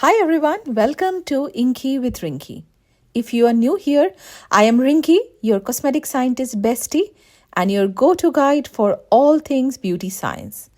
Hi everyone, welcome to INCI with Rinki. If you are new here, I am Rinki, your cosmetic scientist bestie and your go-to guide for all things beauty science.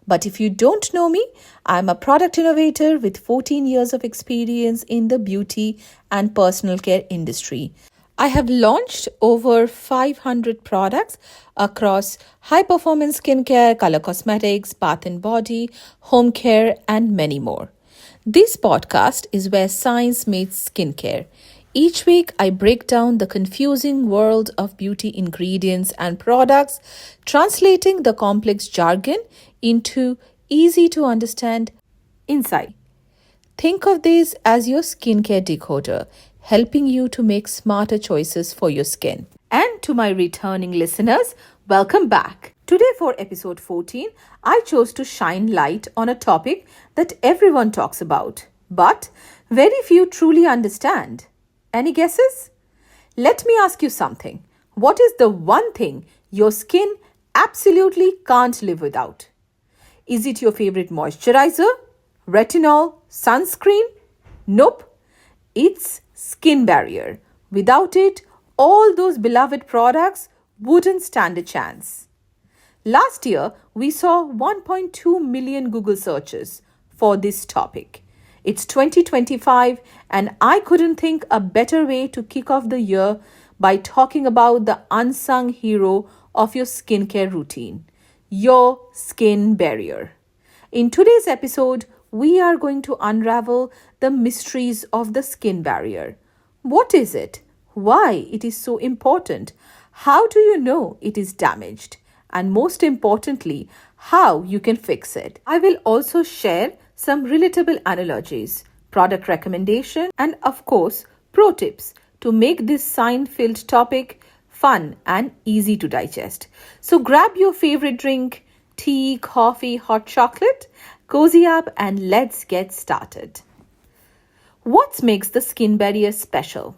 But if you don't know me, I am a product innovator with 14 years of experience in the beauty and personal care industry. I have launched over 500 products across high-performance skincare, color cosmetics, bath and body, home care, and many more. This podcast is where science meets skincare. Each week, I break down the confusing world of beauty ingredients and products, translating the complex jargon into easy to understand insight. Think of this as your skincare decoder, helping you to make smarter choices for your skin. And to my returning listeners, welcome back. Today for episode 14, I chose to shine light on a topic that everyone talks about, but very few truly understand. Any guesses? Let me ask you something. What is the one thing your skin absolutely can't live without? Is it your favorite moisturizer, retinol, sunscreen? Nope. It's skin barrier. Without it, all those beloved products wouldn't stand a chance. Last year, we saw 1.2 million Google searches for this topic. It's 2025 and I couldn't think a better way to kick off the year by talking about the unsung hero of your skincare routine, your skin barrier. In today's episode, we are going to unravel the mysteries of the skin barrier. What is it? Why it is so important? How do you know it is damaged? And most importantly, how you can fix it. I will also share some relatable analogies, product recommendation, and of course, pro tips to make this science-filled topic fun and easy to digest. So grab your favorite drink, tea, coffee, hot chocolate, cozy up, and let's get started. What makes the skin barrier special?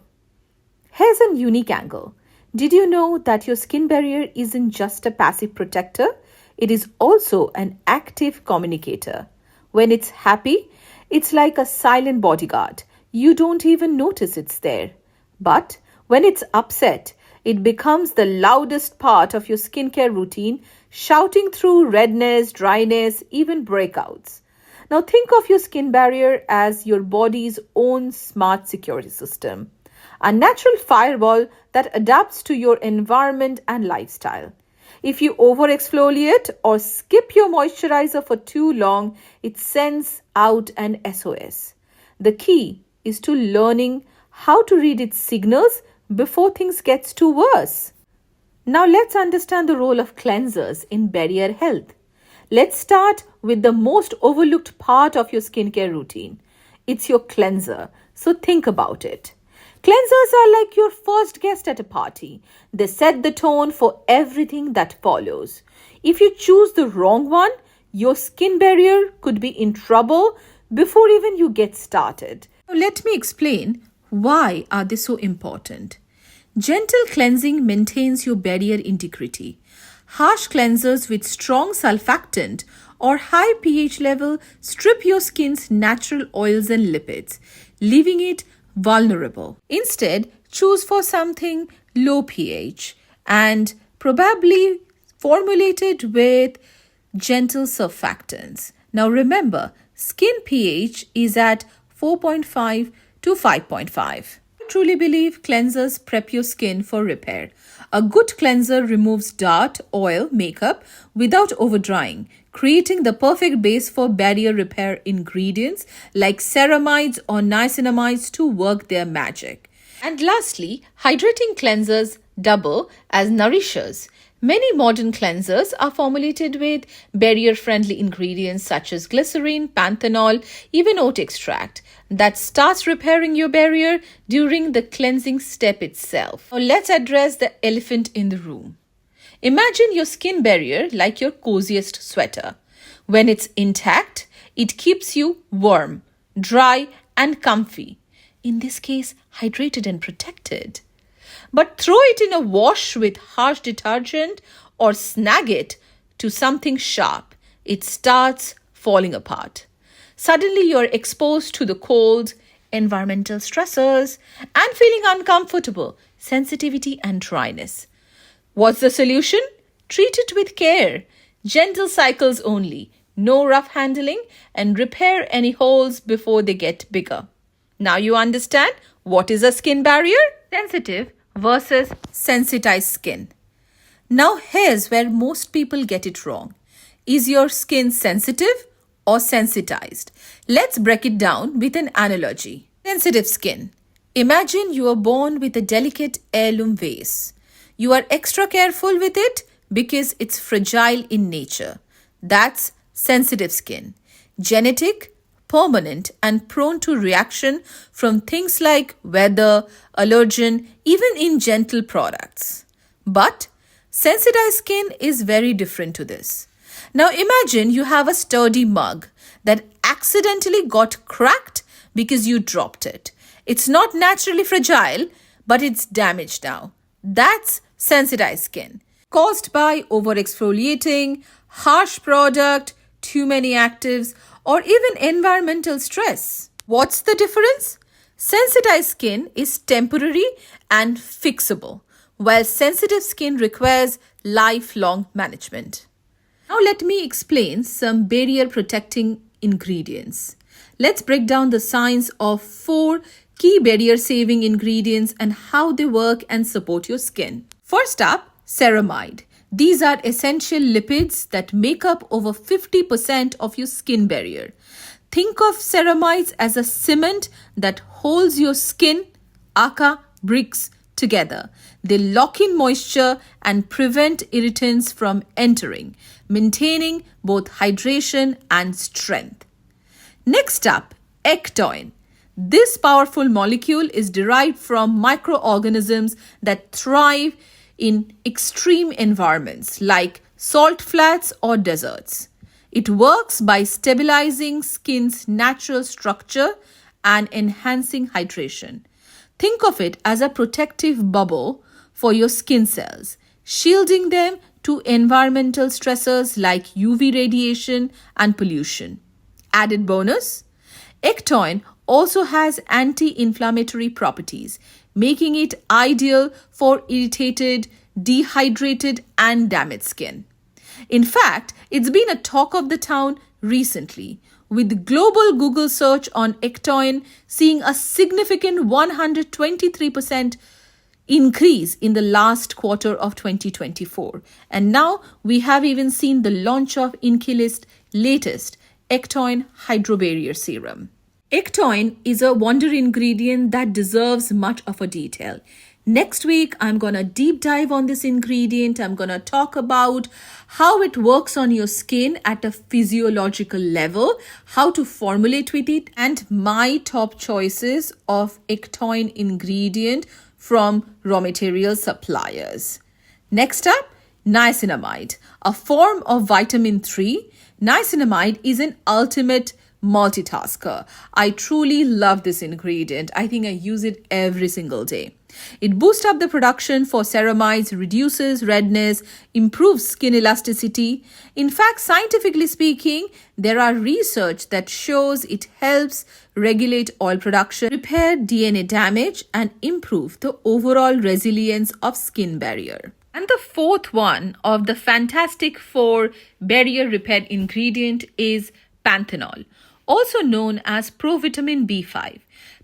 Here's a unique angle. Did you know that your skin barrier isn't just a passive protector? It is also an active communicator. When it's happy, it's like a silent bodyguard. You don't even notice it's there. But when it's upset, it becomes the loudest part of your skincare routine, shouting through redness, dryness, even breakouts. Now think of your skin barrier as your body's own smart security system. A natural firewall that adapts to your environment and lifestyle. If you over-exfoliate or skip your moisturizer for too long, it sends out an SOS. The key is to learning how to read its signals before things get too worse. Now let's understand the role of cleansers in barrier health. Let's start with the most overlooked part of your skincare routine. It's your cleanser. So think about it. Cleansers are like your first guest at a party. They set the tone for everything that follows. If you choose the wrong one, your skin barrier could be in trouble before even you get started. Now let me explain why are they so important. Gentle cleansing maintains your barrier integrity. Harsh cleansers with strong surfactant or high pH level strip your skin's natural oils and lipids, leaving it vulnerable. Instead, choose for something low pH and probably formulated with gentle surfactants. Now remember, skin pH is at 4.5 to 5.5. I truly believe cleansers prep your skin for repair. A good cleanser removes dirt, oil, makeup without overdrying, creating the perfect base for barrier repair ingredients like ceramides or niacinamides to work their magic. And lastly, hydrating cleansers double as nourishers. Many modern cleansers are formulated with barrier-friendly ingredients such as glycerin, panthenol, even oat extract that starts repairing your barrier during the cleansing step itself. Now let's address the elephant in the room. Imagine your skin barrier like your coziest sweater. When it's intact, it keeps you warm, dry, and comfy. In this case, hydrated and protected. But throw it in a wash with harsh detergent or snag it to something sharp. It starts falling apart. Suddenly you're exposed to the cold, environmental stressors, and feeling uncomfortable, sensitivity and dryness. What's the solution? Treat it with care. Gentle cycles only, no rough handling, and repair any holes before they get bigger. Now you understand what is a skin barrier? Sensitive versus sensitized skin. Now here's where most people get it wrong. Is your skin sensitive or sensitized? Let's break it down with an analogy. Sensitive skin. Imagine you are born with a delicate heirloom vase. You are extra careful with it because it's fragile in nature. That's sensitive skin. Genetic, permanent, and prone to reaction from things like weather, allergen, even in gentle products. But sensitized skin is very different to this. Now imagine you have a sturdy mug that accidentally got cracked because you dropped it. It's not naturally fragile, but it's damaged now. That's sensitized skin, caused by over-exfoliating, harsh product, too many actives, or even environmental stress. What's the difference? Sensitized skin is temporary and fixable, while sensitive skin requires lifelong management. Now let me explain some barrier protecting ingredients. Let's break down the science of 4 key barrier saving ingredients and how they work and support your skin. First up, ceramide. These are essential lipids that make up over 50% of your skin barrier. Think of ceramides as a cement that holds your skin, aka bricks, together. They lock in moisture and prevent irritants from entering, maintaining both hydration and strength. Next up, Ectoin. This powerful molecule is derived from microorganisms that thrive in extreme environments like salt flats or deserts. It works by stabilizing skin's natural structure and enhancing hydration. Think of it as a protective bubble for your skin cells, shielding them to environmental stressors like UV radiation and pollution. Added bonus, Ectoin also has anti-inflammatory properties, making it ideal for irritated, dehydrated, and damaged skin. In fact, it's been a talk of the town recently, with global Google search on Ectoin seeing a significant 123% increase in the last quarter of 2024. And now we have even seen the launch of INCI's latest Ectoin Hydrobarrier Serum. Ectoin is a wonder ingredient that deserves much of a detail. Next week, I'm going to deep dive on this ingredient. I'm going to talk about how it works on your skin at a physiological level, how to formulate with it, and my top choices of Ectoin ingredient from raw material suppliers. Next up, niacinamide, a form of vitamin 3. Niacinamide is an ultimate multitasker. I truly love this ingredient. I think I use it every single day. It boosts up the production for ceramides, reduces redness, improves skin elasticity. In fact, scientifically speaking, there are research that shows it helps regulate oil production, repair DNA damage, and improve the overall resilience of skin barrier. And the fourth one of the fantastic 4 barrier repair ingredient is Panthenol, also known as provitamin B5.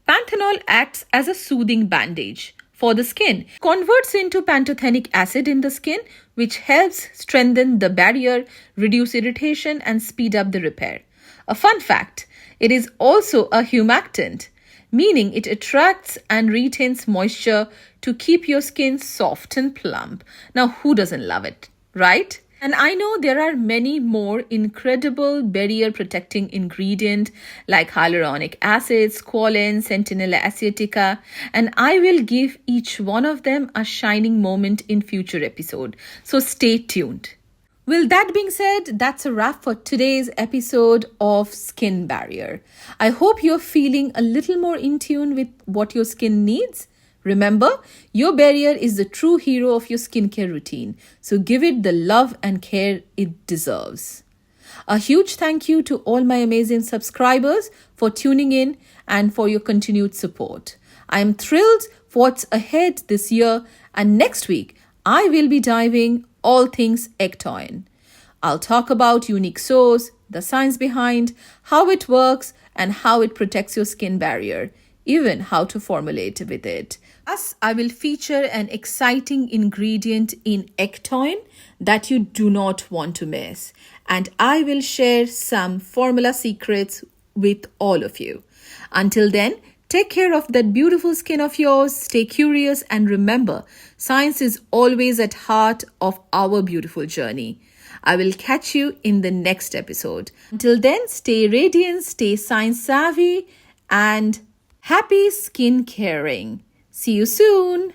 Panthenol acts as a soothing bandage for the skin, converts into pantothenic acid in the skin, which helps strengthen the barrier, reduce irritation, and speed up the repair. A fun fact, it is also a humectant, meaning it attracts and retains moisture to keep your skin soft and plump. Now, who doesn't love it, right? And I know there are many more incredible barrier protecting ingredients like hyaluronic acid, squalene, Centinella asiatica, and I will give each one of them a shining moment in future episode. So stay tuned. Well, that being said, that's a wrap for today's episode of Skin Barrier. I hope you're feeling a little more in tune with what your skin needs. Remember, your barrier is the true hero of your skincare routine, so give it the love and care it deserves. A huge thank you to all my amazing subscribers for tuning in and for your continued support. I am thrilled for what's ahead this year, and next week I will be diving all things Ectoin. I'll talk about unique source, the science behind, how it works, and how it protects your skin barrier, even how to formulate with it. Plus, I will feature an exciting ingredient in Ectoin that you do not want to miss. And I will share some formula secrets with all of you. Until then, take care of that beautiful skin of yours, stay curious, and remember, science is always at heart of our beautiful journey. I will catch you in the next episode. Until then, stay radiant, stay science savvy, and happy skin caring. See you soon.